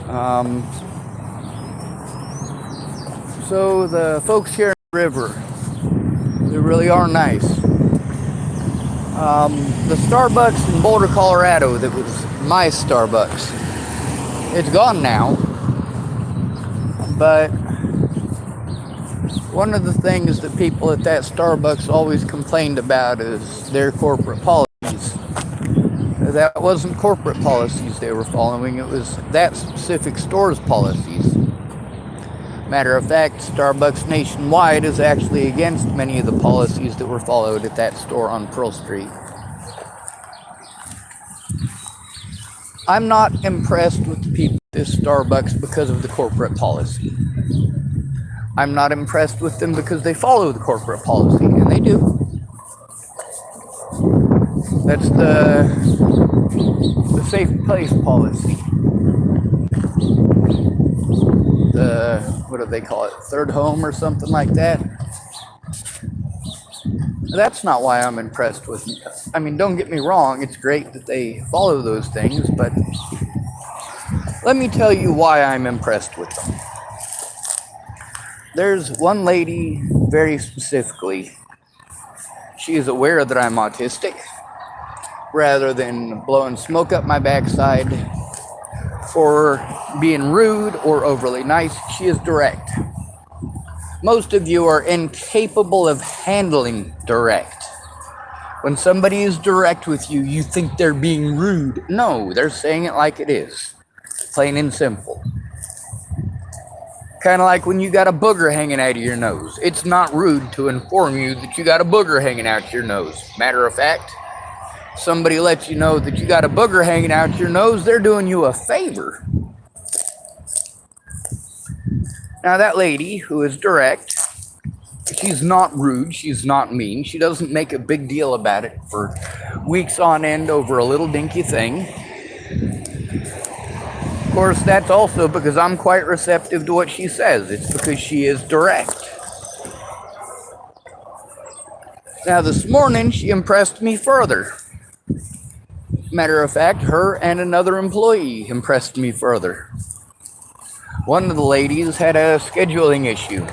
Um, so the folks here in the river, they really are nice. The Starbucks in Boulder, Colorado, that was my Starbucks, it's gone now. But one of the things that people at that Starbucks always complained about is their corporate policies. That wasn't corporate policies they were following, it was that specific store's policies. Matter of fact, Starbucks nationwide is actually against many of the policies that were followed at that store on Pearl Street. I'm not impressed with the people at this Starbucks because of the corporate policy. I'm not impressed with them because they follow the corporate policy, and they do. That's the safe place policy. What do they call it? Third home or something like that. That's not why I'm impressed with them. I mean, don't get me wrong, it's great that they follow those things, but let me tell you why I'm impressed with them. There's one lady very specifically. She is aware that I'm autistic. Rather than blowing smoke up my backside for being rude or overly nice, she is direct. Most of you are incapable of handling direct. When somebody is direct with you, you think they're being rude. No, they're saying it like it is. Plain and simple. Kind of like when you got a booger hanging out of your nose. It's not rude to inform you that you got a booger hanging out your nose. Matter of fact, somebody lets you know that you got a booger hanging out your nose, they're doing you a favor. Now that lady who is direct, she's not rude, she's not mean, she doesn't make a big deal about it for weeks on end over a little dinky thing. Of course, that's also because I'm quite receptive to what she says. It's because she is direct. Now this morning, she impressed me further. Matter of fact, her and another employee impressed me further. One of the ladies had a scheduling issue.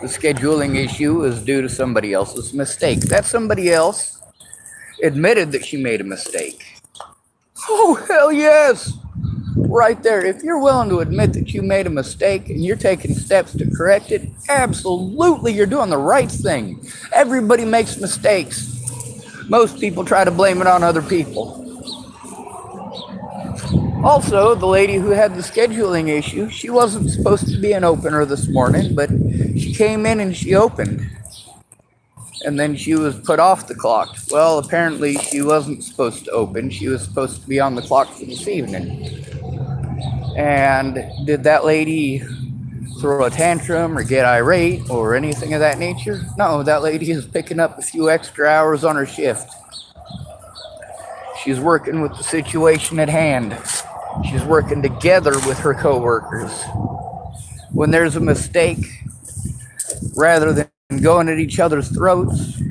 The scheduling issue was due to somebody else's mistake. That somebody else admitted that she made a mistake. Oh, hell yes! Right there. If you're willing to admit that you made a mistake and you're taking steps to correct it, absolutely, you're doing the right thing. Everybody makes mistakes. Most people try to blame it on other people. Also, the lady who had the scheduling issue, she wasn't supposed to be an opener this morning, but she came in and she opened. And then she was put off the clock. Well, apparently she wasn't supposed to open. She was supposed to be on the clock for this evening. And did that lady throw a tantrum or get irate or anything of that nature? No, that lady is picking up a few extra hours on her shift. She's working with the situation at hand. She's working together with her coworkers. When there's a mistake, rather than going at each other's throats,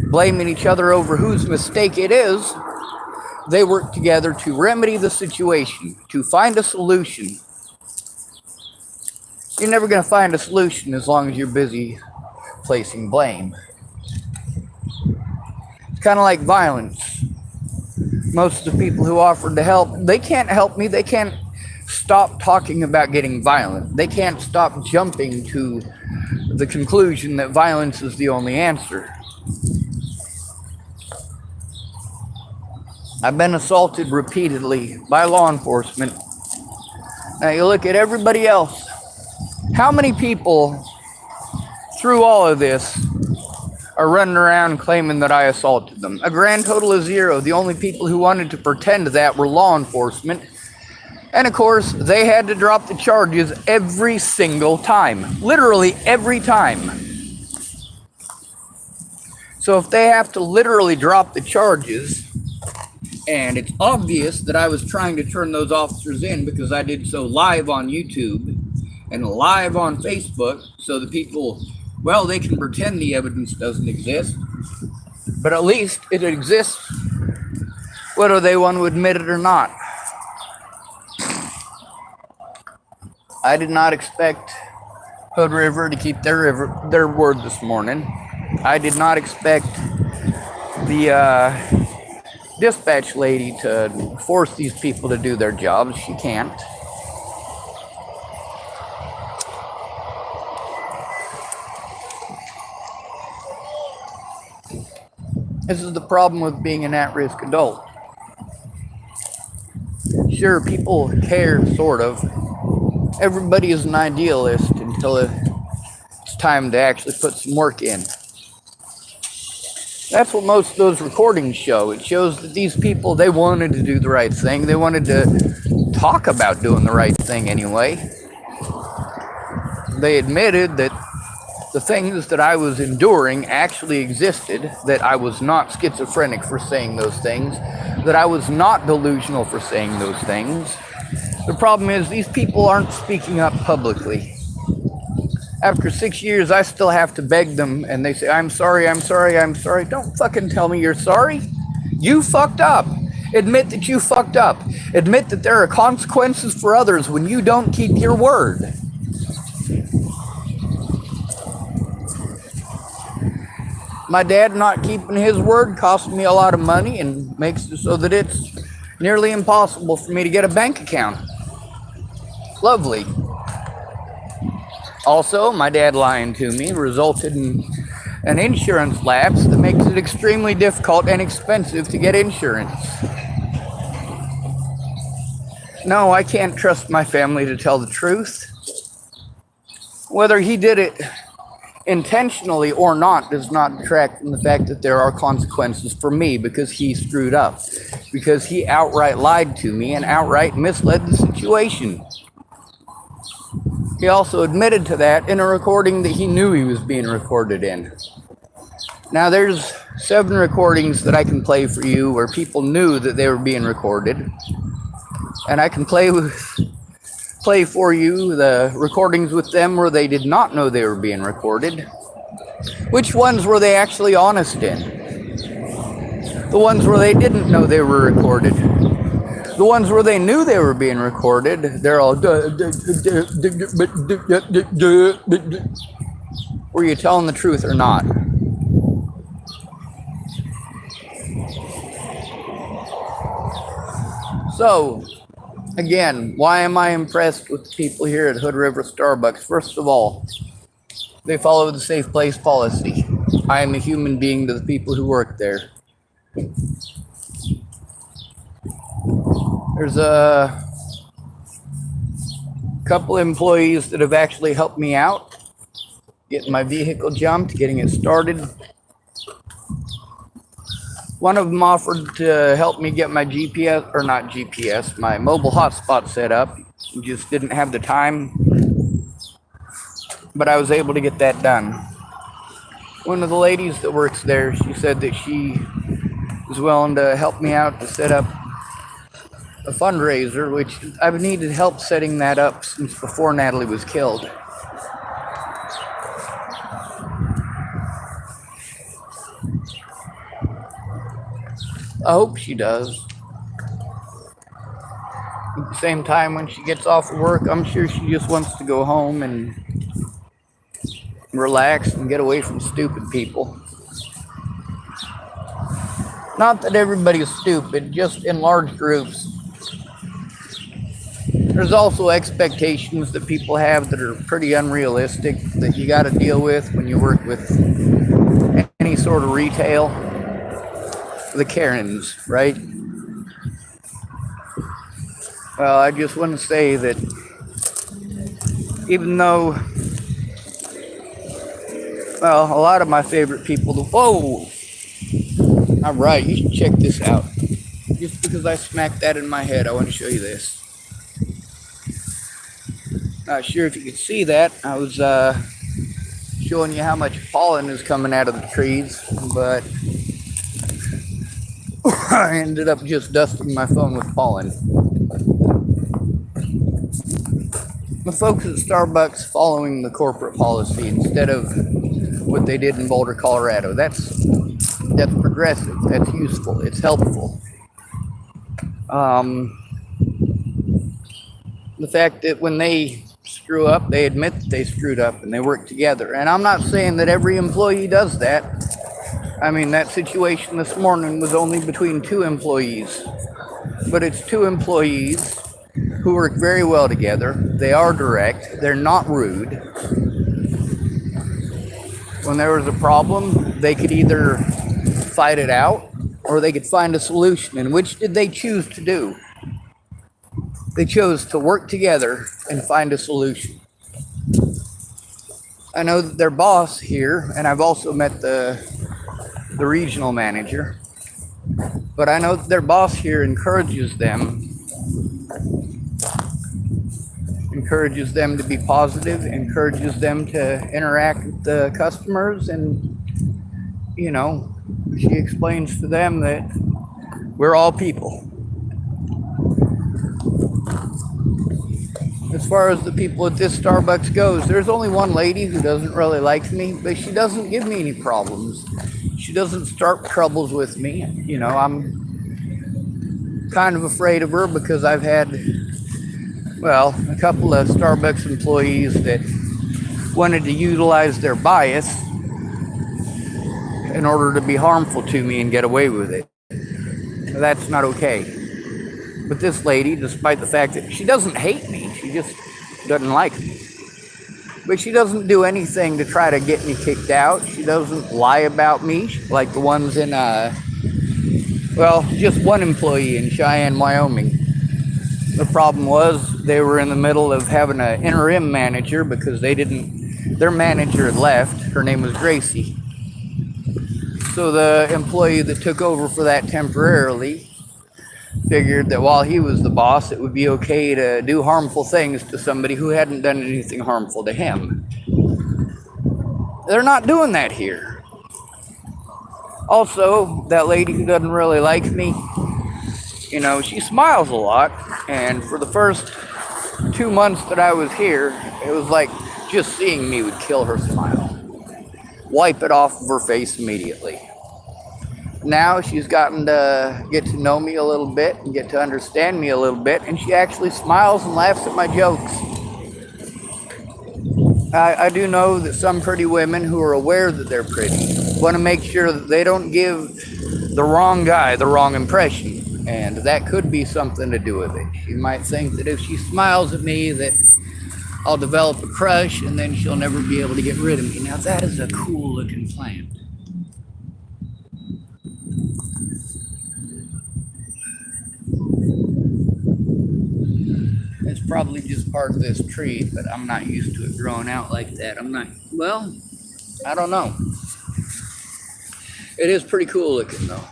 blaming each other over whose mistake it is, they work together to remedy the situation, to find a solution. You're never going to find a solution as long as you're busy placing blame. It's kind of like violence. Most of the people who offered to help, they can't help me. They can't stop talking about getting violent. They can't stop jumping to the conclusion that violence is the only answer. I've been assaulted repeatedly by law enforcement. Now you look at everybody else. How many people through all of this are running around claiming that I assaulted them? A grand total of 0. The only people who wanted to pretend that were law enforcement. And of course, they had to drop the charges every single time. Literally every time. So if they have to literally drop the charges, and it's obvious that I was trying to turn those officers in because I did so live on YouTube and live on Facebook, so the people, well, they can pretend the evidence doesn't exist, but at least it exists, whether they want to admit it or not. I did not expect Hood River to keep their word this morning. I did not expect the dispatch lady to force these people to do their jobs. She can't. This is the problem with being an at-risk adult. Sure, people care, sort of. Everybody is an idealist until it's time to actually put some work in. That's what most of those recordings show. It shows that these people, they wanted to do the right thing. They wanted to talk about doing the right thing anyway. They admitted that the things that I was enduring actually existed, that I was not schizophrenic for saying those things, that I was not delusional for saying those things. The problem is these people aren't speaking up publicly. After 6 years, I still have to beg them, and they say, I'm sorry, I'm sorry, I'm sorry. Don't fucking tell me you're sorry. You fucked up. Admit that you fucked up. Admit that there are consequences for others when you don't keep your word. My dad not keeping his word cost me a lot of money and makes it so that it's nearly impossible for me to get a bank account. Lovely. Also, my dad lying to me resulted in an insurance lapse that makes it extremely difficult and expensive to get insurance. No, I can't trust my family to tell the truth. Whether he did it intentionally or not does not detract from the fact that there are consequences for me because he screwed up, because he outright lied to me and outright misled the situation. He also admitted to that in a recording that he knew he was being recorded in. Now there's 7 recordings that I can play for you where people knew that they were being recorded, and I can play for you the recordings with them where they did not know they were being recorded. Which ones were they actually honest in? The ones where they didn't know they were recorded. The ones where they knew they were being recorded, they're all were you telling the truth or not? So, again, why am I impressed with the people here at Hood River Starbucks? First of all, they follow the safe place policy. I am a human being to the people who work there. There's a couple employees that have actually helped me out, getting my vehicle jumped, getting it started. One of them offered to help me get my my mobile hotspot set up. Just didn't have the time, but I was able to get that done. One of the ladies that works there, she said that she was willing to help me out to set up a fundraiser, which I've needed help setting that up since before Natalie was killed. I hope she does. At the same time, when she gets off of work, I'm sure she just wants to go home and relax and get away from stupid people. Not that everybody's stupid, just in large groups. There's also expectations that people have that are pretty unrealistic that you got to deal with when you work with any sort of retail. The Karens, right? Well, I just want to say that even though, well, a lot of my favorite people, whoa! Alright, you should check this out. Just because I smacked that in my head, I want to show you this. Not sure if you could see that. I was showing you how much pollen is coming out of the trees, but I ended up just dusting my phone with pollen. The folks at Starbucks following the corporate policy instead of what they did in Boulder, Colorado. That's progressive. That's useful. It's helpful. The fact that when they screw up, they admit that they screwed up and they work together. And I'm not saying that every employee does that. I mean, that situation this morning was only between two employees, but it's two employees who work very well together. They are direct, they're not rude. When there was a problem, they could either fight it out or they could find a solution. And which did they choose to do? They chose to work together and find a solution. I know that their boss here, and I've also met the regional manager, but I know that their boss here encourages them to be positive, encourages them to interact with the customers, and she explains to them that we're all people. As far as the people at this Starbucks goes, there's only one lady who doesn't really like me, but she doesn't give me any problems. She doesn't start troubles with me. I'm kind of afraid of her because I've had, a couple of Starbucks employees that wanted to utilize their bias in order to be harmful to me and get away with it. That's not okay. But this lady, despite the fact that she doesn't hate me, she just doesn't like me. But she doesn't do anything to try to get me kicked out. She doesn't lie about me like the ones in, just one employee in Cheyenne, Wyoming. The problem was they were in the middle of having an interim manager because their manager had left. Her name was Gracie. So the employee that took over for that temporarily figured that while he was the boss, it would be okay to do harmful things to somebody who hadn't done anything harmful to him. They're not doing that here. Also, that lady who doesn't really like me, she smiles a lot. And for the first 2 months that I was here, it was like just seeing me would kill her smile. Wipe it off of her face immediately. Now she's gotten to get to know me a little bit and get to understand me a little bit, and she actually smiles and laughs at my jokes. I do know that some pretty women who are aware that they're pretty want to make sure that they don't give the wrong guy the wrong impression, and that could be something to do with it. She might think that if she smiles at me that I'll develop a crush and then she'll never be able to get rid of me. Now that is a cool looking plant. It's probably just part of this tree, but I'm not used to it growing out like that. I don't know. It is pretty cool looking though.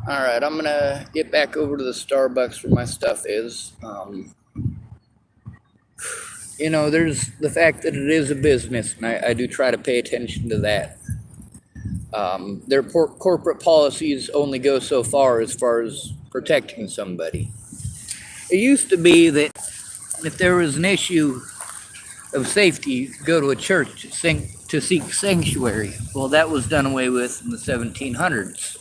Alright, I'm gonna get back over to the Starbucks where my stuff is. There's the fact that it is a business, and I do try to pay attention to that. Their corporate policies only go so far as protecting somebody. It used to be that if there was an issue of safety, you could go to a church to seek sanctuary. Well, that was done away with in the 1700s.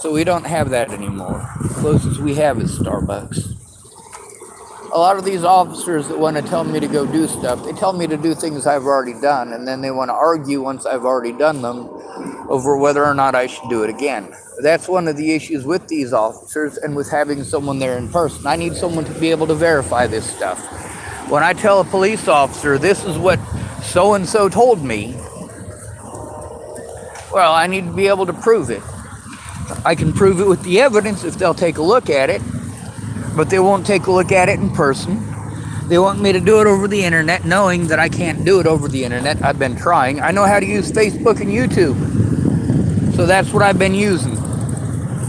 So we don't have that anymore. The closest we have is Starbucks. A lot of these officers that want to tell me to go do stuff, they tell me to do things I've already done, and then they want to argue once I've already done them over whether or not I should do it again. That's one of the issues with these officers and with having someone there in person. I need someone to be able to verify this stuff. When I tell a police officer, this is what so-and-so told me, well, I need to be able to prove it. I can prove it with the evidence if they'll take a look at it, but they won't take a look at it in person. They want me to do it over the internet, knowing that I can't do it over the internet. I've been trying. I know how to use Facebook and YouTube, so that's what I've been using.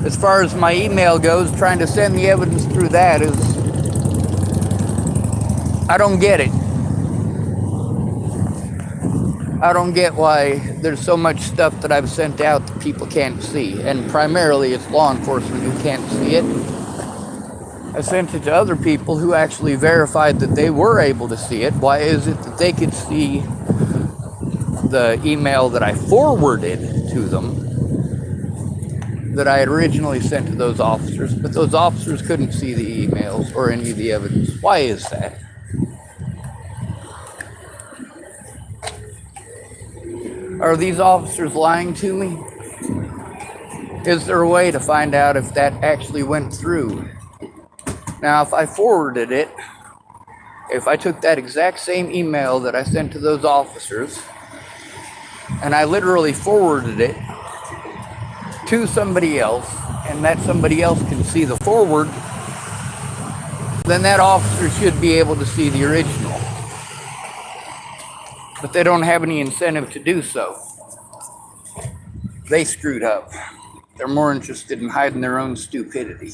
As far as my email goes, trying to send the evidence through that is, I don't get it. I don't get why there's so much stuff that I've sent out that people can't see, and primarily it's law enforcement who can't see it. I sent it to other people who actually verified that they were able to see it. Why is it that they could see the email that I forwarded to them that I had originally sent to those officers, but those officers couldn't see the emails or any of the evidence? Why is that? Are these officers lying to me? Is there a way to find out if that actually went through? Now, if I forwarded it, if I took that exact same email that I sent to those officers, and I literally forwarded it to somebody else, and that somebody else can see the forward, then that officer should be able to see the original. But they don't have any incentive to do so. They screwed up. They're more interested in hiding their own stupidity.